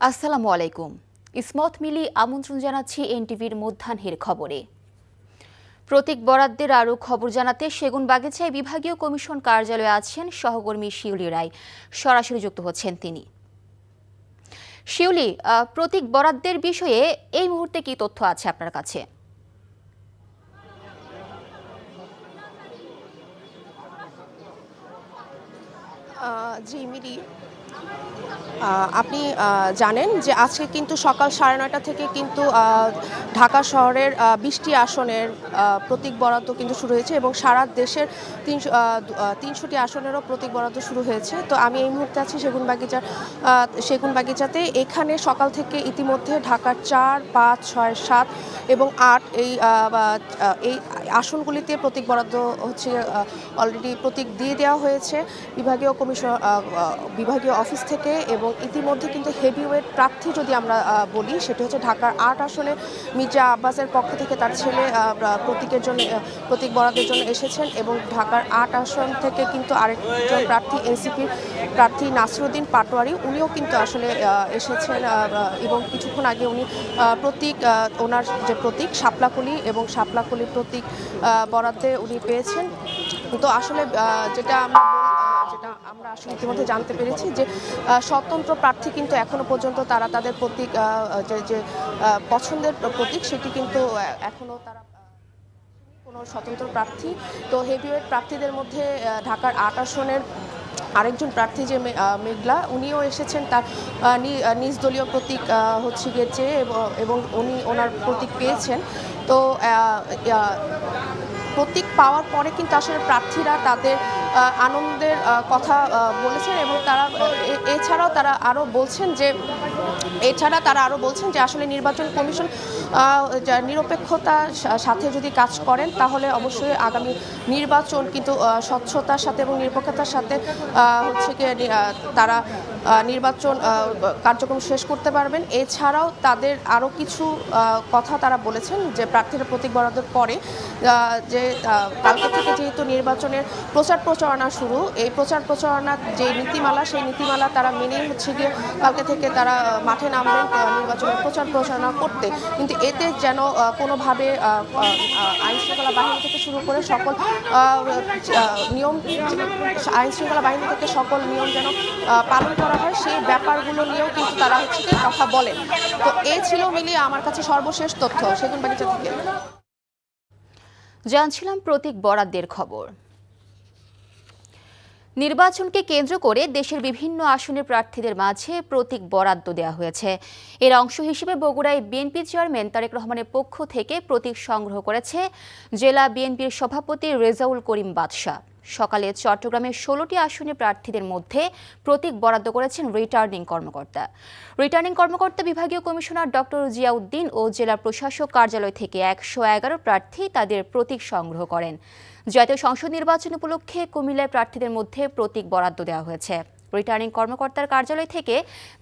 আসসালামু আলাইকুম। ইসমত মিলি আমন্ত্রণ জানাচ্ছি এনটিভির মধ্যাহ্নের খবরে। প্রতীক বরাদ্দের আরও খবর জানাতে সেগুনবাগিচায় বিভাগীয় কমিশন কার্যালয়ে আছেন সহকর্মী শিউলি রায়। সরাসরি যুক্ত হচ্ছেন তিনি। শিউলি, প্রতীক বরাদ্দের বিষয়ে এই মুহূর্তে কি তথ্য আছে আপনার কাছে? জি মিলি, আপনি জানেন যে আজকে কিন্তু সকাল 9:30 থেকে কিন্তু ঢাকা শহরের 20টি আসনের প্রতীক বরাদ্দ কিন্তু শুরু হয়েছে এবং সারা দেশের 300টি আসনেরও প্রতীক বরাদ্দ শুরু হয়েছে। তো আমি এই মুহূর্তে আছি সেগুনবাগিচাতে। এখানে সকাল থেকে ইতিমধ্যে ঢাকার 4, 5, 6, 7 এবং 8 এই আসনগুলিতে প্রতীক বরাদ্দ হচ্ছে অলরেডি প্রতীক দিয়ে দেওয়া হয়েছে বিভাগীয় অফিস থেকে। এবং ইতিমধ্যে কিন্তু হেভিওয়েট প্রার্থী যদি আমরা বলি, সেটা হচ্ছে ঢাকার 8 আসনে মির্জা আব্বাসের পক্ষ থেকে তার ছেলে প্রতীক বরাদ্দের জন্য এসেছেন এবং ঢাকার 8 আসন থেকে কিন্তু আরেকজন প্রার্থী এনসিপির প্রার্থী নাসিরউদ্দিন পাটোয়ারি, উনিও কিন্তু আসলে এসেছেন এবং কিছুক্ষণ আগে উনি ওনার যে প্রতীক শাপলাকলি এবং শাপলাকলি প্রতীক বরাদ্দে উনি পেয়েছেন। তো আসলে যেটা আমরা আসলে ইতিমধ্যে জানতে পেরেছি যে স্বতন্ত্র প্রার্থী কিন্তু এখনো পর্যন্ত তারা তাদের প্রতীক যে পছন্দের প্রতীক সেটি কিন্তু এখনো তারা কোনো স্বতন্ত্র প্রার্থী। তো হেভিওয়েট প্রার্থীদের মধ্যে ঢাকার 8 আসনের আরেকজন প্রার্থী যে মেঘলা, উনিও এসেছেন তার নিজ দলীয় প্রতীক হচ্ছে গিয়ে চেয়ে এবং উনি ওনার প্রতীক পেয়েছেন। তো প্রতীক পাওয়ার পরে কিন্তু আসলে প্রার্থীরা তাদের আনন্দের কথা বলেছেন এবং এছাড়াও তারা আরও বলছেন যে আসলে নির্বাচন কমিশন নিরপেক্ষতার সাথে যদি কাজ করেন তাহলে অবশ্যই আগামী নির্বাচন কিন্তু স্বচ্ছতার সাথে এবং নিরপেক্ষতার সাথে হচ্ছে গিয়ে তারা নির্বাচন কার্যক্রম শেষ করতে পারবেন। এছাড়াও তাদের আরও কিছু কথা তারা বলেছেন যে প্রার্থীরা প্রতীক বরাদ্দের পরে যে কালকে থেকে যেহেতু নির্বাচনের প্রচারণা শুরু, এই প্রচারণার যে নীতিমালা, সেই নীতিমালা তারা মেনেই হচ্ছে গিয়ে কালকে থেকে তারা মাঠে নামবেন নির্বাচনের প্রচারণা করতে। কিন্তু এতে যেন কোনোভাবে আইনশৃঙ্খলা বাহিনী থেকে শুরু করে সকল নিয়ম যেন পালন করা হয়, সেই ব্যাপারগুলো নিয়েও কিন্তু তারা হচ্ছে গিয়ে কথা বলেন। তো ছিল মিলিয়ে আমার কাছে সর্বশেষ তথ্য সেগুনবাগিচা থেকে। জানছিলাম প্রতীক বরাদ্দের খবর। নির্বাচনকে কেন্দ্র করে দেশের বিভিন্ন আসনের প্রার্থীদের মাঝে প্রতীক বরাদ্দ দেওয়া হয়েছে। এর অংশ হিসেবে বগুড়ায় বিএনপি চেয়ারম্যান তারেক রহমানের পক্ষ থেকে প্রতীক সংগ্রহ করেছে জেলা বিএনপির সভাপতি রেজাউল করিম বাদশা। সকালে চট্টগ্রামের 16টি আসনে প্রার্থীদের মধ্যে প্রতীক বরাদ্দ করেছেন রিটার্নিং কর্মকর্তা বিভাগীয় কমিশনার ডক্টর জিয়াউদ্দিন ও জেলা প্রশাসক কার্যালয় থেকে 111 প্রার্থী তাদের প্রতীক সংগ্রহ করেন। জাতীয় সংসদ নির্বাচন উপলক্ষে কুমিল্লায় প্রার্থীদের মধ্যে প্রতীক বরাদ্দ দেওয়া হয়েছে। রিটার্নিং কর্মকর্তার কার্যালয় থেকে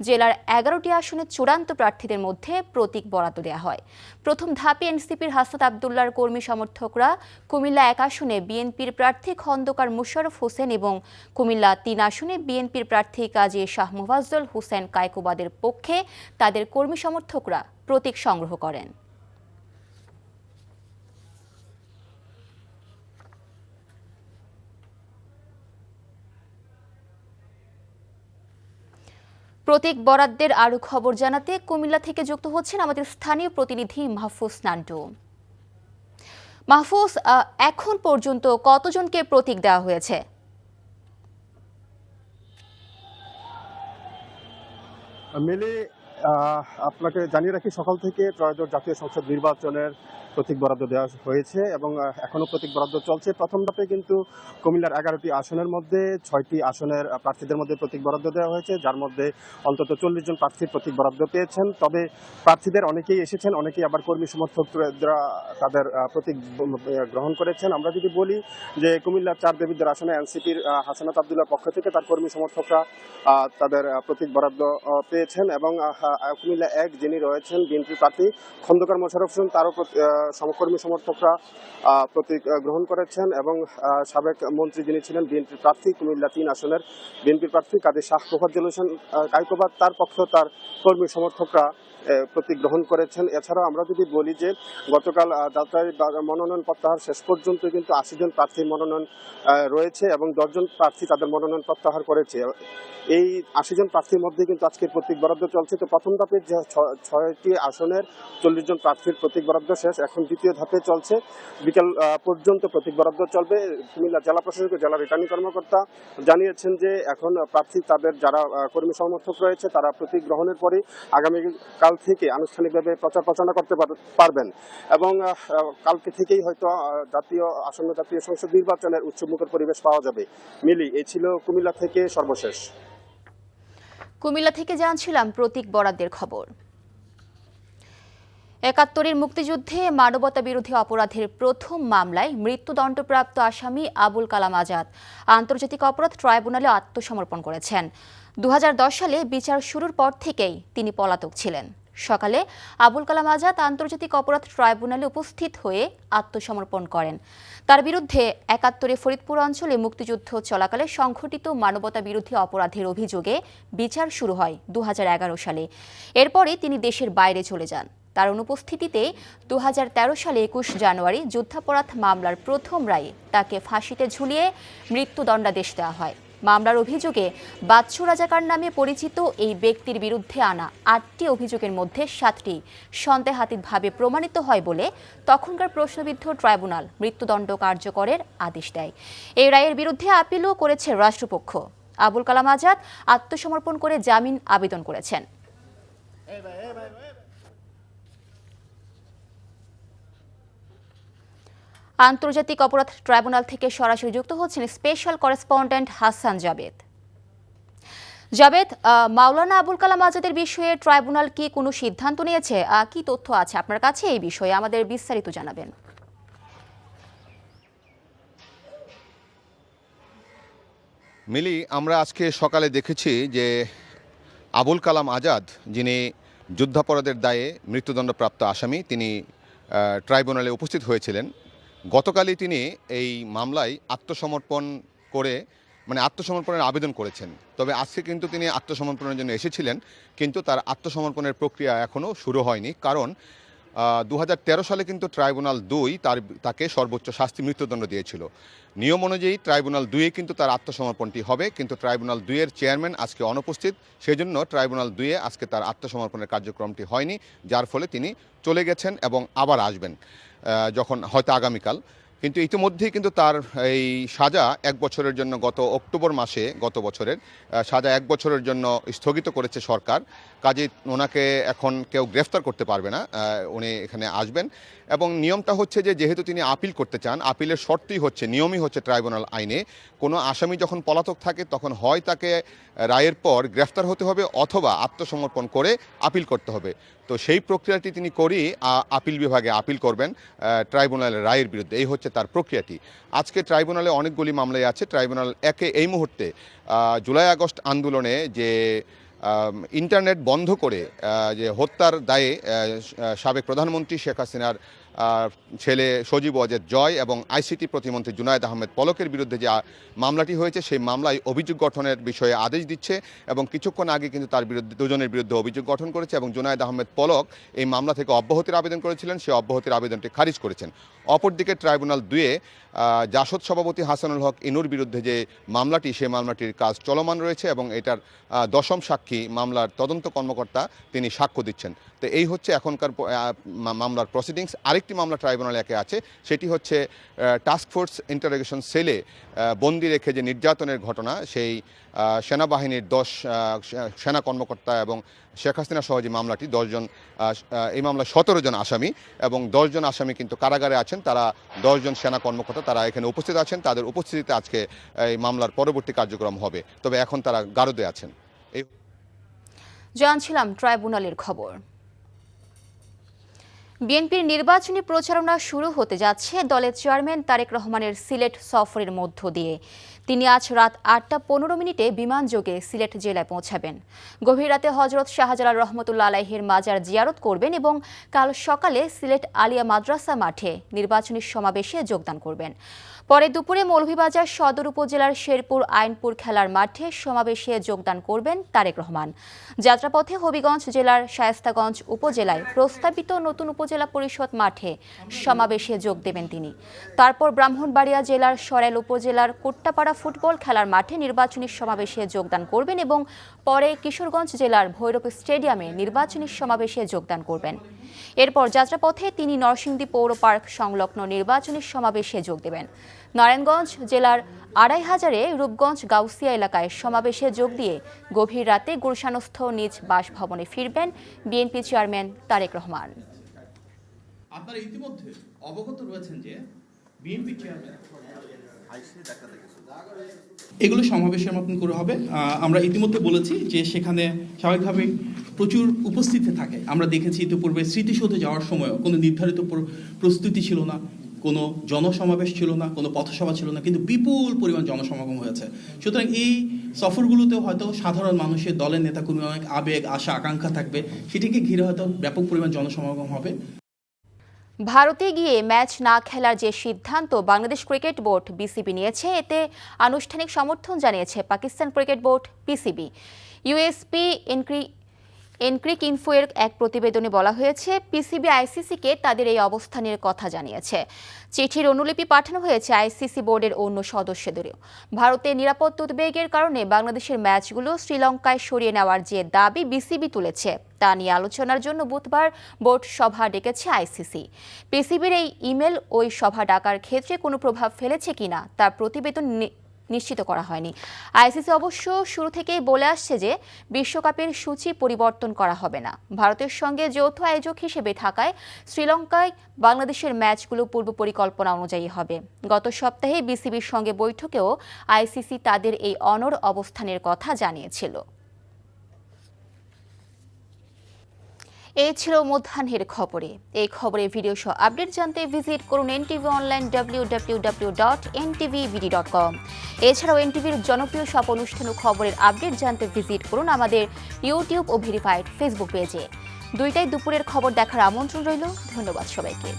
জেলার 11টি আসনে চূড়ান্ত প্রার্থীদের মধ্যে প্রতীক বরাদ্দ দেওয়া হয়। প্রথম ধাপে এনসিপির হাসনাত আবদুল্লাহর কর্মী সমর্থকরা কুমিল্লা 1 আসনে বিএনপির প্রার্থী খন্দকার মুশাররফ হোসেন এবং কুমিল্লা 3 আসনে বিএনপির প্রার্থী কাজী শাহ মুফাজ্জল হোসেন কায়কোবাদের পক্ষে তাদের কর্মী সমর্থকরা প্রতীক সংগ্রহ করেন। প্রতীক বরাদ্দের আরও খবর জানাতে কুমিল্লা থেকে যুক্ত হচ্ছেন আমাদের স্থানীয় প্রতিনিধি মাহফুজ নান্টু। মাহফুজ, এখন পর্যন্ত কতজনকে প্রতীক দেওয়া হয়েছে? মিলি, আপনাকে জানিয়ে রাখি, সকাল থেকে ত্রয়োদশ জাতীয় সংসদ নির্বাচনের প্রতীক বরাদ্দ দেওয়া হয়েছে এবং এখনো প্রতীক বরাদ্দ চলছে। প্রথম ধাপে কিন্তু কুমিল্লার 11টি আসনের মধ্যে 6টি আসনের প্রার্থীদের মধ্যে প্রতীক বরাদ্দ দেওয়া হয়েছে, যার মধ্যে অন্তত 40 জন প্রার্থী প্রতীক বরাদ্দ পেয়েছেন। তবে প্রার্থীদের অনেকেই এসেছেন, অনেকেই আবার কর্মী সমর্থকরা তাদের প্রতীক গ্রহণ করেছেন। আমরা যদি বলি যে কুমিল্লার 4 দেবিদ্বার আসনে এনসিপির হাসনাত আবদুল্লাহর পক্ষ থেকে তার কর্মী সমর্থকরা তাদের প্রতীক বরাদ্দ পেয়েছেন এবং কুমিল্লা 1 যিনি রয়েছেন বিএনপি প্রার্থী খন্দকার মোশাররফ হোসেন, তারও সমকর্মী সমর্থকরা প্রতীক গ্রহণ করেছেন এবং সাবেক মন্ত্রী যিনি ছিলেন বিএনপি প্রার্থী কুমিল্লা 3 আসনের বিএনপি প্রার্থী কাজী শাহ মোফাজ্জল হোসেন কায়কোবাদ, তার পক্ষেও তার কর্মী সমর্থকরা প্রতীক গ্রহণ করেছেন। এছাড়াও আমরা যদি বলি যে গতকাল যাত্রায় মনোনয়ন প্রত্যাহার শেষ পর্যন্ত কিন্তু 80 জন প্রার্থীর মনোনয়ন রয়েছে এবং 10 জন প্রার্থী তাদের মনোনয়ন প্রত্যাহার করেছে। এই 80 জন প্রার্থীর মধ্যে কিন্তু আজকে প্রতীক বরাদ্দ চলছে। তো প্রথম ধাপে যে 6টি আসনের 40 জন প্রার্থীর প্রতীক বরাদ্দ শেষ, এখন দ্বিতীয় ধাপে চলছে। বিকেল পর্যন্ত প্রতীক বরাদ্দ চলবে। কুমিল্লা জেলা প্রশাসক ও জেলা রিটার্নিং কর্মকর্তা জানিয়েছেন যে এখন প্রার্থী তাদের যারা কর্মী সমর্থক রয়েছে তারা প্রতীক গ্রহণের পরই আগামীকাল থেকে আনুষ্ঠানিকভাবে প্রচার প্রচারণা করতে পারবেন এবং কালকে থেকেই হয়তো আসন্ন জাতীয় সংসদ নির্বাচনের উৎসবমুখর পরিবেশ পাওয়া যাবে। মিলি, এই ছিল কুমিল্লা থেকে সর্বশেষ। কুমিল্লা থেকে জানছিলাম প্রতীক বরাদ্দের খবর। ৭১-এর মুক্তিযুদ্ধে মানবতা বিরোধী অপরাধের প্রথম মামলায় মৃত্যুদণ্ডপ্রাপ্ত আসামি আবুল কালাম আজাদ আন্তর্জাতিক অপরাধ ট্রাইব্যুনালে আত্মসমর্পণ করেছেন। ২০১০ সালে বিচার শুরুর পর থেকেই তিনি পলাতক ছিলেন। সকালে আবুল কালাম আজাদ আন্তর্জাতিক অপরাধ ট্রাইব্যুনালে উপস্থিত হয়ে আত্মসমর্পণ করেন। তার বিরুদ্ধে ৭১-এ ফরিদপুর অঞ্চলে মুক্তিযুদ্ধ চলাকালে সংঘটিত মানবতা বিরোধী অপরাধের অভিযোগে বিচার শুরু হয় ২০১১ সালে। এরপরে তিনি দেশের বাইরে চলে যান। তার অনুপস্থিতিতে ২০১৩ সালে ২১ জানুয়ারি যুদ্ধাপরাধ মামলার প্রথম রায়ে তাকে ফাঁসিতে ঝুলিয়ে মৃত্যুদণ্ডাদেশ দেওয়া হয়। মামলার অভিযোগে বাচ্চু রাজাকার নামে পরিচিত এই ব্যক্তির বিরুদ্ধে আনা ৮টি অভিযোগের মধ্যে ৭টি সন্দেহাতীতভাবে প্রমাণিত হয় বলে তখনকার প্রশ্নবিদ্ধ ট্রাইব্যুনাল মৃত্যুদণ্ড কার্যকরের আদেশ দেয়। এই রায়ের বিরুদ্ধে আপিলও করেছে রাষ্ট্রপক্ষ। আবুল কালাম আজাদ আত্মসমর্পণ করে জামিন আবেদন করেছেন। আন্তর্জাতিক অপরাধ ট্রাইব্যুনাল থেকে সরাসরি যুক্ত হচ্ছেন স্পেশাল করেসপন্ডেন্ট হাসান জাবেদ। জাবেদ, মাওলানা আবুল কালাম আজাদের বিষয়ে ট্রাইব্যুনাল কি কোনো সিদ্ধান্ত নিয়েছে? কি তথ্য আছে আপনার কাছে এই বিষয়ে? আমাদের বিস্তারিত জানাবেন। মিলি, আমরা আজকে সকালে দেখেছি যে আবুল কালাম আজাদ, যিনি যুদ্ধাপরাধের দায়ে মৃত্যুদণ্ডপ্রাপ্ত আসামি, তিনি ট্রাইব্যুনালে উপস্থিত হয়েছিলেন। গতকালই তিনি এই মামলায় আত্মসমর্পণের আবেদন করেছেন। তবে আজকে কিন্তু তিনি আত্মসমর্পণের জন্য এসেছিলেন, কিন্তু তার আত্মসমর্পণের প্রক্রিয়া এখনও শুরু হয়নি। কারণ ২০১৩ সালে কিন্তু ট্রাইব্যুনাল ২ তাকে সর্বোচ্চ শাস্তি মৃত্যুদণ্ড দিয়েছিল। নিয়ম অনুযায়ী ট্রাইব্যুনাল ২-এ কিন্তু তার আত্মসমর্পণটি হবে, কিন্তু ট্রাইব্যুনাল ২-এর চেয়ারম্যান আজকে অনুপস্থিত। সেই জন্য ট্রাইব্যুনাল ২-এ আজকে তার আত্মসমর্পণের কার্যক্রমটি হয়নি, যার ফলে তিনি চলে গেছেন এবং আবার আসবেন যখন হয়তো আগামীকাল। কিন্তু ইতিমধ্যেই কিন্তু তার এই সাজা ১ বছরের জন্য গত অক্টোবর মাসে গত বছরের সাজা ১ বছরের জন্য স্থগিত করেছে সরকার। কাজেই ওনাকে এখন কেউ গ্রেফতার করতে পারবে না, উনি এখানে আসবেন। এবং নিয়মটা হচ্ছে যে যেহেতু তিনি আপিল করতে চান, আপিলের শর্তই হচ্ছে, নিয়মই হচ্ছে ট্রাইব্যুনাল আইনে কোনো আসামি যখন পলাতক থাকে তখন হয় তাকে রায়ের পর গ্রেফতার হতে হবে অথবা আত্মসমর্পণ করে আপিল করতে হবে। তো সেই প্রক্রিয়াটি তিনি করেই আপিল বিভাগে আপিল করবেন ট্রাইব্যুনালের রায়ের বিরুদ্ধে। এই হচ্ছে তার প্রক্রিয়াটি। আজকে ট্রাইব্যুনালে অনেকগুলি মামলাই আছে। ট্রাইব্যুনাল 1-এ এই মুহূর্তে জুলাই আগস্ট আন্দোলনে যে ইন্টারনেট বন্ধ করে যে হত্যার দায়ে সাবেক প্রধানমন্ত্রী শেখ হাসিনার ছেলে সজীব ওয়াজেদ জয় এবং আইসিটি প্রতিমন্ত্রী জুনায়েদ আহমেদ পলকের বিরুদ্ধে যে মামলাটি হয়েছে, সেই মামলায় অভিযোগ গঠনের বিষয়ে আদেশ দিচ্ছে এবং কিছুক্ষণ আগে কিন্তু তার বিরুদ্ধে দুজনের বিরুদ্ধে অভিযোগ গঠন করেছে এবং জুনায়েদ আহমেদ পলক এই মামলা থেকে অব্যাহতির আবেদন করেছিলেন, সেই অব্যাহতির আবেদনটি খারিজ করেছেন। অপরদিকে ট্রাইব্যুনাল 2-এ জাসদ সভাপতি হাসানুল হক ইনুর বিরুদ্ধে যে মামলাটি, সেই মামলাটির কাজ চলমান রয়েছে এবং এটার 10ম সাক্ষী মামলার তদন্ত কর্মকর্তা তিনি সাক্ষ্য দিচ্ছেন। তো এই হচ্ছে এখনকার মামলার প্রসিডিংস। আরেকটি মামলা ট্রাইব্যুনাল 1-এ আছে, সেটি হচ্ছে টাস্কফোর্স ইন্টারোগেশন সেলে বন্দি রেখে যে নির্যাতনের ঘটনা, সেই সেনাবাহিনীর 10 সেনা কর্মকর্তা এবং শেখ হাসিনা সহ যে মামলাটি 10 জন, এই মামলায় 17 জন আসামি এবং 10 জন আসামি কিন্তু কারাগারে আছেন। তারা 10 জন সেনা কর্মকর্তা তারা এখানে উপস্থিত আছেন। তাদের উপস্থিতিতে আজকে এই মামলার পরবর্তী কার্যক্রম হবে, তবে এখন তারা গারদে আছেন। জানছিলাম ট্রাইব্যুনালের খবর। বিএনপির নির্বাচনী প্রচারণা শুরু হতে যাচ্ছে দলের চেয়ারম্যান তারেক রহমানের সিলেট সফরের মধ্য দিয়ে। তিনি আজ রাত 8:15 বিমানযোগে সিলেট জেলায় পৌঁছাবেন। গভীর রাতে হজরত শাহজালাল রহমতুল্লাহ আলাইহির মাজার জিয়ারত করবেন এবং কাল সকালে সিলেট আলিয়া মাদ্রাসা মাঠে নির্বাচনী সমাবেশে যোগদান করবেন। পরে দুপুরে মৌলভীবাজার সদর উপজেলার শেরপুর আইনপুর খেলার মাঠে সমাবেশে যোগদান করবেন তারেক রহমান। যাত্রাপথে হবিগঞ্জ জেলার শায়েস্তাগঞ্জ উপজেলায় প্রস্তাবিত নতুন উপজেলা পরিষদ মাঠে সমাবেশে যোগ দেবেন তিনি। তারপর ব্রাহ্মণবাড়িয়া জেলার সরাইল উপজেলার কোট্টাপাড়া ফুটবল খেলার মাঠে নির্বাচনী সমাবেশে যোগদান করবেন এবং পরে কিশোরগঞ্জ জেলার ভৈরব স্টেডিয়ামে নির্বাচনী সমাবেশে যোগদান করবেন। এরপর যাত্রাপথে তিনি নরসিংদী পৌর পার্ক সংলগ্ন নির্বাচনী সমাবেশে যোগ দেবেন। নারায়ণগঞ্জ জেলার আড়াইহাজারে রূপগঞ্জ গাউসিয়া এলাকায় সমাবেশে যোগ দিয়ে গভীর রাতে গুলশানস্থ নিজ বাসভবনে ফিরবেন বিএনপি চেয়ারম্যান তারেক রহমান। আপনারা ইতিমধ্যে অবগত রয়েছেন যে বিএনপি চেয়ারম্যান এগুলো সমাবেশের মতন করে হবে। আমরা ইতিমধ্যে বলেছি যে সেখানে স্বাভাবিকভাবে প্রচুর উপস্থিতি থাকে। আমরা দেখেছি ইতিপূর্বে স্মৃতিসৌধে যাওয়ার সময়ও কোনো নির্ধারিত প্রস্তুতি ছিল না, কোনো জনসমাবেশ ছিল না, কোনো পথসভা ছিল না, কিন্তু বিপুল পরিমাণ জনসমাগম হয়েছে। সুতরাং এই সফরগুলোতেও হয়তো সাধারণ মানুষের দলের নেতাকর্মী অনেক আবেগ আশা আকাঙ্ক্ষা থাকবে, সেটিকে ঘিরে হয়তো ব্যাপক পরিমাণ জনসমাগম হবে। ভারতে গিয়ে ম্যাচ না খেলার যে সিদ্ধান্ত বাংলাদেশ ক্রিকেট বোর্ড বিসিবি নিয়েছে, এতে আনুষ্ঠানিক সমর্থন জানিয়েছে পাকিস্তান ক্রিকেট বোর্ড পিসিবি। ইউএসপি এনক্রিক ইনফোয়ের এক প্রতিবেদনে বলা হয়েছে, পিসিবি আইসিসিকে তাদের এই অবস্থানের কথা জানিয়েছে। চিঠির অনুলিপি পাঠানো হয়েছে আইসিসি বোর্ডের অন্য সদস্যদেরও। ভারতের নিরাপত্তা উদ্বেগের কারণে বাংলাদেশের ম্যাচগুলো শ্রীলঙ্কায় সরিয়ে নেওয়ার যে দাবি বিসিবি তুলেছে, তা নিয়ে আলোচনার জন্য বুধবার বোর্ড সভা ডেকেছে আইসিসি। পিসিবির এই ইমেল ওই সভা ডাকার ক্ষেত্রে কোনো প্রভাব ফেলেছে কিনা তার প্রতিবেদন নিশ্চিত করা হয়নি। আইসিসি অবশ্য শুরু থেকেই বলে আসছে যে বিশ্বকাপের সূচি পরিবর্তন করা হবে না। ভারতের সঙ্গে যৌথ আয়োজক হিসেবে থাকায় শ্রীলঙ্কায় বাংলাদেশের ম্যাচগুলো পূর্ব পরিকল্পনা অনুযায়ী হবে। গত সপ্তাহে বিসিবির সঙ্গে বৈঠকেও আইসিসি তাদের এই অনড় অবস্থানের কথা জানিয়েছিল। এই ছিল মধ্যাহ্নের খবরে। এই খবরের ভিডিও সহ আপডেট জানতে ভিজিট করুন এনটিভি অনলাইন www.ntvbd.com। এছাড়াও এনটিভির জনপ্রিয় সব অনুষ্ঠান ও খবরের আপডেট জানতে ভিজিট করুন আমাদের ইউটিউব ও ভেরিফাইড ফেসবুক পেজে। দুইটাই দুপুরের খবর দেখার আমন্ত্রণ রইল। ধন্যবাদ সবাইকে।